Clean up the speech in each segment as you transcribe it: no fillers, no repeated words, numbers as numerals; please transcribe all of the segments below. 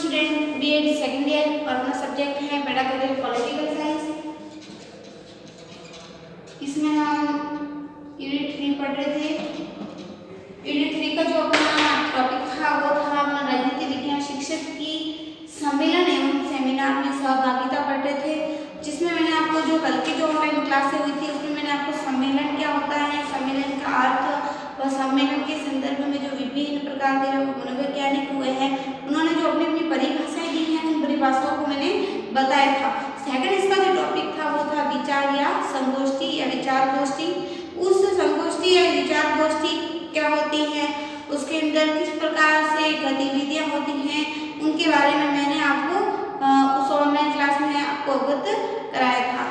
Student BEd second year और अपना subject है पेडागोजी पॉलिटिकल साइंस। इसमें हम यूनिट 3 पढ़ रहे थे। यूनिट 3 का जो अपना टॉपिक था वो था अपना राजनीति विज्ञान शिक्षक की सम्मेलन एवं सेमिनार में सहभागिता पढ़ रहे थे, जिसमें मैंने आपको जो कल की जो ऑनलाइन क्लासें हुई थी उसमें मैंने आपको सम्मेलन क्या होता है, सम्मेलन का अर्थ व सम्मेलन के संदर्भ में जो विभिन्न प्रकार के मनोवैज्ञानिक हुए हैं उन्होंने जो अपनी अपनी परिभाषाएं दी हैं उन परिभाषाओं को मैंने बताया था। सेकंड इसका जो टॉपिक था वो था विचार या संगोष्ठी या विचार गोष्ठी। उस संगोष्ठी या विचार गोष्ठी क्या होती है, उसके अंदर किस प्रकार से गतिविधियां होती हैं, उनके बारे में मैंने आपको उस ऑनलाइन क्लास में आपको अवगत कराया था।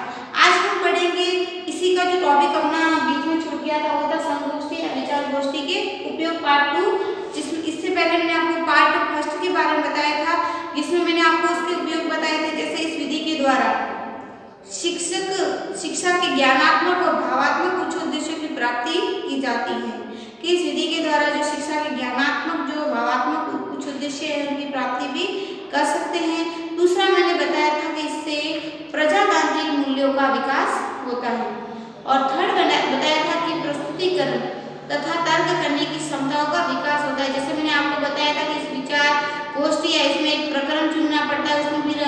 आज हम पढ़ेंगे इसी का जो टॉपिक अपना बीच में छूट गया था वो था संगोष्ठी या विचार गोष्ठी के उपयोग पार्ट 2, जिसमें इससे पहले मैंने आपको पार्ट फर्स्ट के बारे में बताया था, जिसमें मैंने आपको उसके उपयोग बताए थे। जैसे इस विधि के द्वारा शिक्षा के ज्ञानात्मक और भावात्मक कुछ उद्देश्यों की प्राप्ति की जाती है, कि इस विधि के द्वारा जो शिक्षा के ज्ञानात्मक जो भावात्मक कुछ उद्देश्य है उनकी प्राप्ति भी कर सकते हैं। दूसरा मैंने बताया था कि इससे प्रजातांत्रिक मूल्यों का विकास होता है। और थर्ड बताया था कि प्रस्तुतिकरण तथा तर्क करने की क्षमताओं का विकास होता है। जैसे मैंने आपको बताया था कि इस विचार गोष्ठी है इसमें एक प्रकरण चुनना पड़ता है, उसमें फिर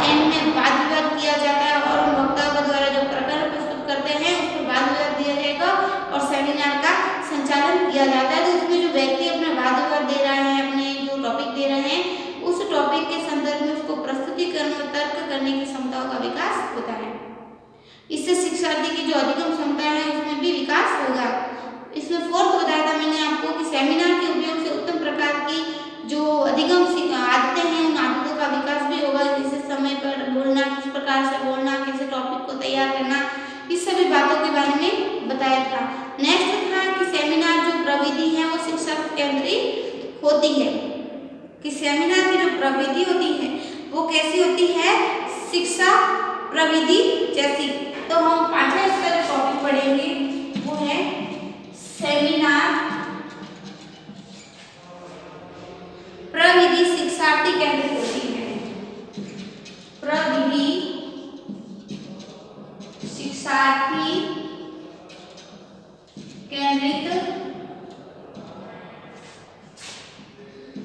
एंड में वाद विवाद किया जाता है और उन वक्ताओं के द्वारा जो प्रकरण प्रस्तुत करते हैं उस पर वाद विवाद दिया जाएगा और सेमिनार का संचालन किया जाता है। तो उसमें जो व्यक्ति अपना वाद विवाद दे रहा है, अपने जो टॉपिक दे रहे हैं उस टॉपिक के संदर्भ में उसको प्रस्तुतिकरण और तर्क करने की क्षमताओं का विकास होता है। इससे शिक्षार्थी की जो अधिगम क्षमता है उसमें भी विकास होगा। इसमें फोर्थ बताया था मैंने आपको कि सेमिनार के उपयोग से उत्तम प्रकार की जो अधिगम आदतें हैं उन आदतों का विकास भी होगा, जैसे समय पर बोलना, किस प्रकार से बोलना, कैसे टॉपिक को तैयार करना, इस सभी बातों के बारे में बताया था। नेक्स्ट था कि सेमिनार जो प्रविधि है वो शिक्षा केंद्रित होती है, कि सेमिनार की जो प्रविधि होती है वो कैसी होती है, शिक्षा प्रविधि जैसी। तो हम पांचवा इसका जो टॉपिक पढ़ेंगे वो है सेमिनार प्रविधि शिक्षार्थी केंद्रित होती है। प्रविधि शिक्षार्थी केंद्रित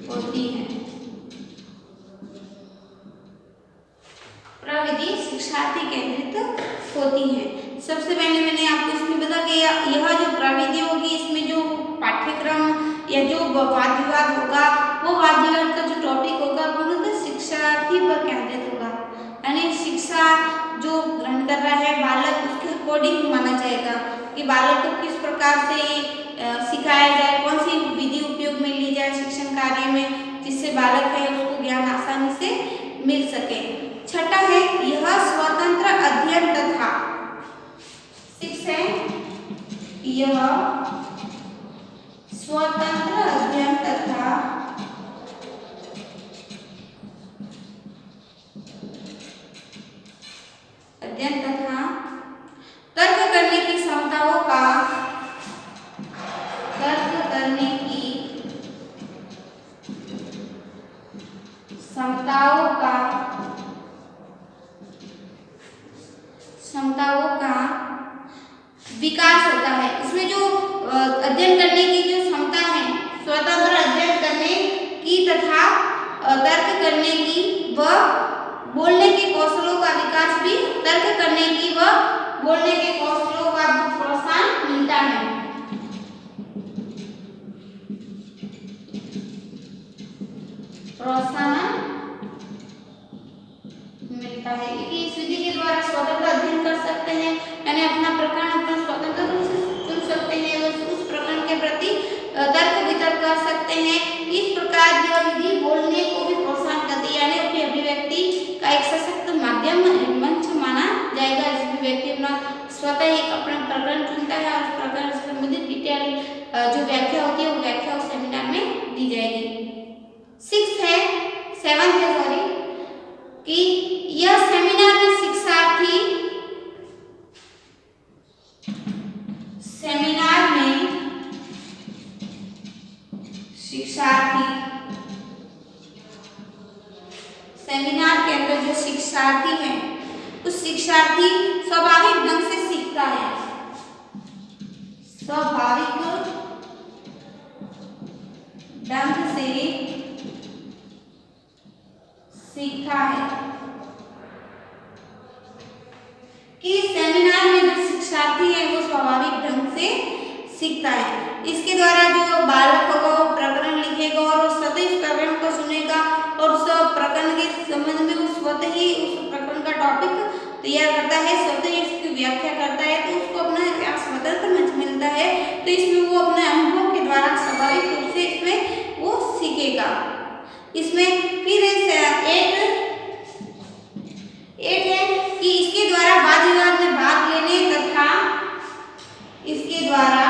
होती है। प्रविधि शिक्षार्थी केंद्रित होती है। सबसे पहले मैंने आपको इसमें बताया कि यह जो प्रविधि होगी इसमें जो पाठ्यक्रम या जो वाद विवाद होगा वो वाद विवाद का जो टॉपिक होगा वो शिक्षार्थी पर केंद्रित होगा, यानी शिक्षा जो ग्रहण कर रहा है बालक उसके अकॉर्डिंग माना जाएगा कि बालक को किस प्रकार से सिखाया जाए, कौन सी विधि उपयोग में ली जाए शिक्षण कार्य में, जिससे बालक है उसको ज्ञान आसानी से मिल सके। छठा है यह स्वतंत्र अध्ययन तथा, 6 है यह स्वतंत्र अध्ययन तथा तर्क करने की क्षमताओं का विकास होता है। इसमें जो अध्ययन करने की जो क्षमता है, स्वतंत्र अध्ययन करने की तथा तर्क करने की व बोलने के कौशलों का विकास भी, तर्क करने की व बोलने के कौशलों का प्रोत्साहन मिलता है। प्रोत्साहन मिलता है क्योंकि इस विधि के द्वारा स्वतंत्र अध्ययन कर सकते हैं, यानी अपना प्रकरण अपना स्वतंत्र रूप से चुन सकते हैं, उस प्रकरण के प्रति तर्क वितर्क कर सकते हैं। इस प्रकार यह विधि बोलने को भी प्रोत्साहन करती है, यानी अपनी अभिव्यक्ति का एक सशक्त माध्यम मंच माना जाएगा, जिसमें व्यक्ति अपना स्वतः एक अपना प्रकरण चुनता है और उस प्रकरण से संबंधित डिटेल जो व्याख्या होती है वो व्याख्या उस सेमिनार में दी जाएगी। 7th है कि यह सेमिनार में शिक्षार्थी सेमिनार के अंदर जो शिक्षार्थी है उस शिक्षार्थी स्वाभाविक ढंग से सीखता है, स्वाभाविक ढंग से सीखता है कि सेमिनार में जो शिक्षार्थी है वो स्वाभाविक ढंग से सीखता है। इसके द्वारा जो बालक होगा वो प्रकरण लिखेगा और स्वतः इस प्रकरण को सुनेगा और उस प्रकरण के संबंध में वो स्वतः ही उस प्रकरण का टॉपिक तैयार करता है, स्वतः इसकी व्याख्या करता है, तो उसको अपना स्वतंत्र मंच मिलता है। तो इसमें वो अपने अनुभव के द्वारा स्वाभाविक रूप से इसमें वो सीखेगा। इसमें फिर एक है कि इसके द्वारा वाद विवाद में भाग लेने तथा इसके द्वारा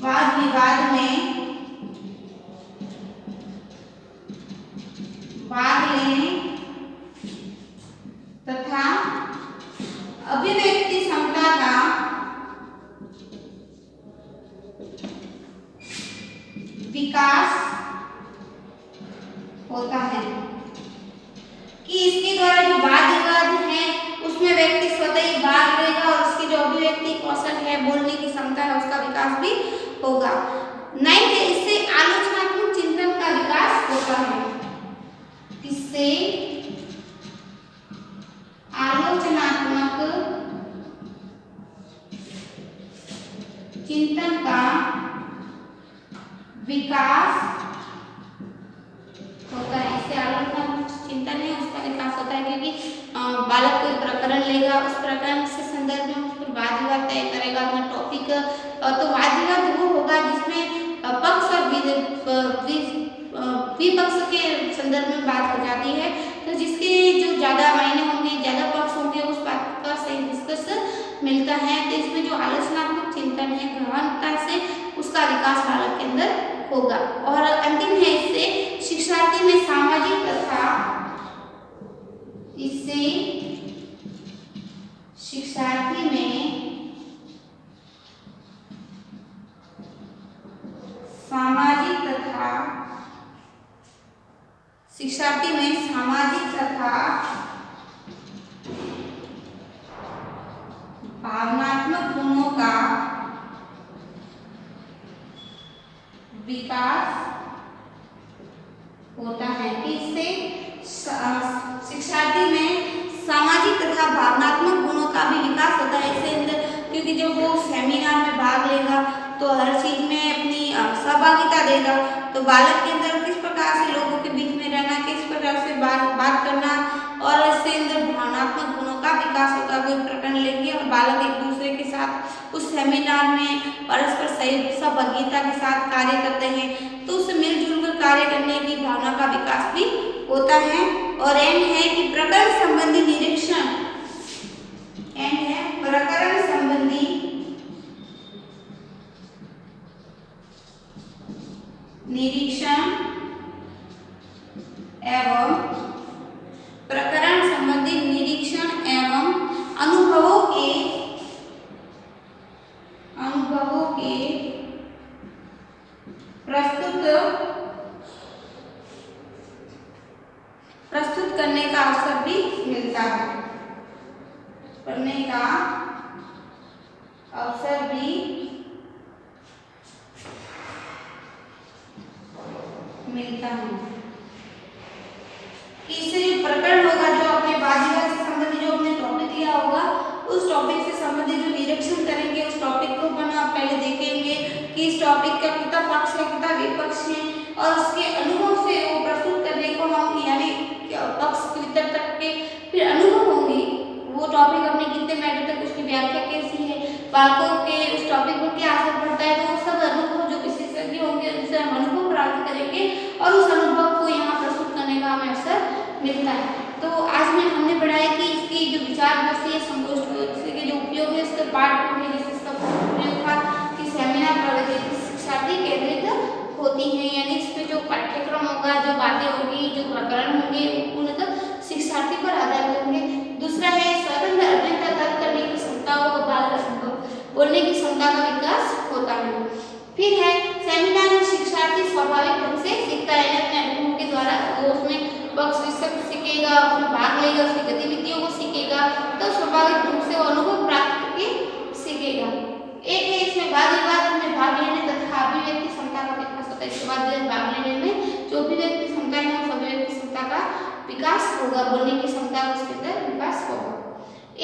वाद विवाद में भाग लेने तथा अभिव्यक्ति क्षमता का विकास होता है कि इसके द्वारा जो वाद विवाद है उसमें व्यक्ति स्वतः ही भाग लेगा और उसकी जो अभिव्यक्ति कौशल है, बोलने की क्षमता है, उसका विकास भी होगा। नहीं तो इससे आलोचनात्मक चिंतन का विकास होता है। इससे आलोचनात्मक चिंतन का विकास होता है। इससे आलोचनात्मक चिंतन है उसका विकास होता है क्योंकि बालक कोई प्रकरण लेगा, उस प्रकरण से संदर्भ में उस पर वाद विवाद तय करेगा अपना टॉपिक। तो वाद विवाद वो होगा जिसमें पक्ष और विपक्ष के संदर्भ में बात हो जाती है। तो जिसके जो ज्यादा मायने होंगे, ज्यादा पक्ष होंगे, उस बात का सही निष्कर्ष मिलता है। तो इसमें जो आलोचनात्मक चिंतन है गहनता से उसका विकास बालक के अंदर होगा। और अंतिम है इससे शिक्षार्थी में सामाजिक तथा इससे शिक्षार्थी में सामाजिक तथा भावनात्मक गुणों का विकास होता है। इससे शिक्षार्थी में सामाजिक तथा भावनात्मक गुणों का भी विकास होता है। इससे क्योंकि जब वो सेमिनार में भाग लेगा तो हर चीज में अपनी सहभागिता देगा, तो बालक के अंदर किस प्रकार से लोगों के बीच में रहना, किस प्रकार से बात करना, और इससे अंदर भावनात्मक गुणों का विकास होगा। कोई प्रकरण लेंगे और बालक एक दूसरे के साथ उस सेमिनार में परस्पर सहभागिता के साथ कार्य करते हैं, तो उससे मिलजुल कर कार्य करने की भावना का विकास भी होता है। और एन है कि प्रकरण संबंधी निरीक्षण, एन है प्रकरण संबंधी निरीक्षण एवं प्रकरण संबंधी निरीक्षण एवं अनुभवों के प्रस्तुत करने का अवसर भी मिलता है, करने का अवसर भी मिलता है। इससे जो प्रकरण होगा, जो अपने वाद विवाद से संबंधित जो अपने टॉपिक लिया होगा, उस टॉपिक से संबंधित जो निरीक्षण करेंगे, उस टॉपिक को बना पहले देखेंगे कि इस टॉपिक का कितना पक्ष है, कितना विपक्ष है, और उसके अनुभव से वो प्रस्तुत करने को हम यानी पक्ष वितर तक के फिर अनुभव होंगे, वो टॉपिक अपने कितने मैटर तक उसकी व्याख्या कैसी है, बालकों के उस टॉपिक पर क्या असर पड़ता है, तो वो सब अनुभव जो विशेषज्ञ होंगे उनसे हम अनुभव प्राप्त करेंगे और उस अनुभव को यहाँ प्रस्तुत करने का हमें अवसर मिलता है। तो आज में हमने पढ़ा है कि इसकी जो विचार गोष्ठी है, संगोष्ठी के जो उपयोग है, उसका पार्ट 2 है, जिससे इसका उपयोग था कि सेमिनार प्रगति शिक्षार्थी केंद्रित होती है, यानी इसमें जो पाठ्यक्रम होगा, जो बातें होगी, जो प्रकरण होंगे, पूर्णतः शिक्षार्थी पर आधारित होंगे। दूसरा है स्वतंत्र अभियंता तर्क करने की क्षमता, बोलने की क्षमता का विकास होता है। फिर है सेमिनार में शिक्षार्थी स्वाभाविक ढंग से सीखता है, अपने अनुभव के द्वारा वो उसमें पक्ष विषय सीखेगा, उसमें भाग लेगा, उसकी गतिविधियों को सीखेगा, तो स्वाभाविक रूप से वो अनुभव प्राप्त करके सीखेगा। एक है इसमें वाद विवाद में भाग लेने तथा अभिव्यक्ति क्षमता का विकास होता है। इसके बाद भाग लेने में जो अभिव्यक्ति क्षमता है उस अभिव्यक्ति क्षमता का विकास होगा, बोलने की क्षमता का उसके अंदर विकास होगा।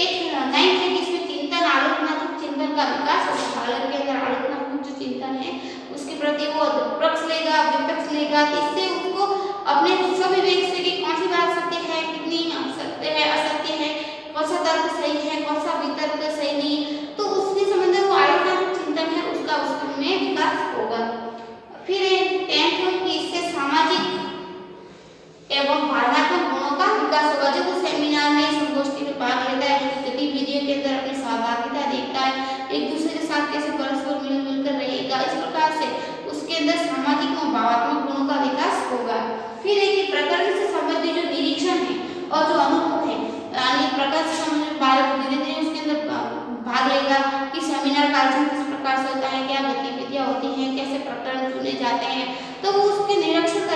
एक 9 है कि इसमें चिंतन आलोचनात्मक चिंतन का विकास होगा। बालक के अंदर आलोचनात्मक जो चिंतन है उसके प्रति वो पक्ष लेगा, विपक्ष लेगा, इससे उसको अपने सभी विवेक से कि कौन सी बात सत्य है, कितनी सत्य है, असत्य है, कौन सा तर्क सही है, कौन सा वितर्क सही नहीं, तो उसके संबंध में वो आलोचनात्मक चिंतन है उसका उसमें विकास होगा। फिर 10 है कि इससे सामाजिक एवं भावनात्मक गुणों का विकास होगा। जब वो सेमिनार में संगोष्ठी में भाग लेता है, गतिविधियों के अंदर अपनी सहभागिता देखता है, एक दूसरे के साथ कैसे परस्पर मिलजुल कर रहेगा, इस प्रकार से उसके अंदर सामाजिक और भावात्मक गुणों का विकास होगा। फिर एक प्रकृति से संबंधित जो निरीक्षण है और जो अनुभव है, यानी प्रकृति से संबंधित बालक धीरे धीरे उसके अंदर भाग लेगा कि सेमिनार का आयोजन किस प्रकार से होता है, क्या गतिविधियां होती हैं, कैसे प्रकरण चुने जाते हैं, तो वो उसके निरीक्षण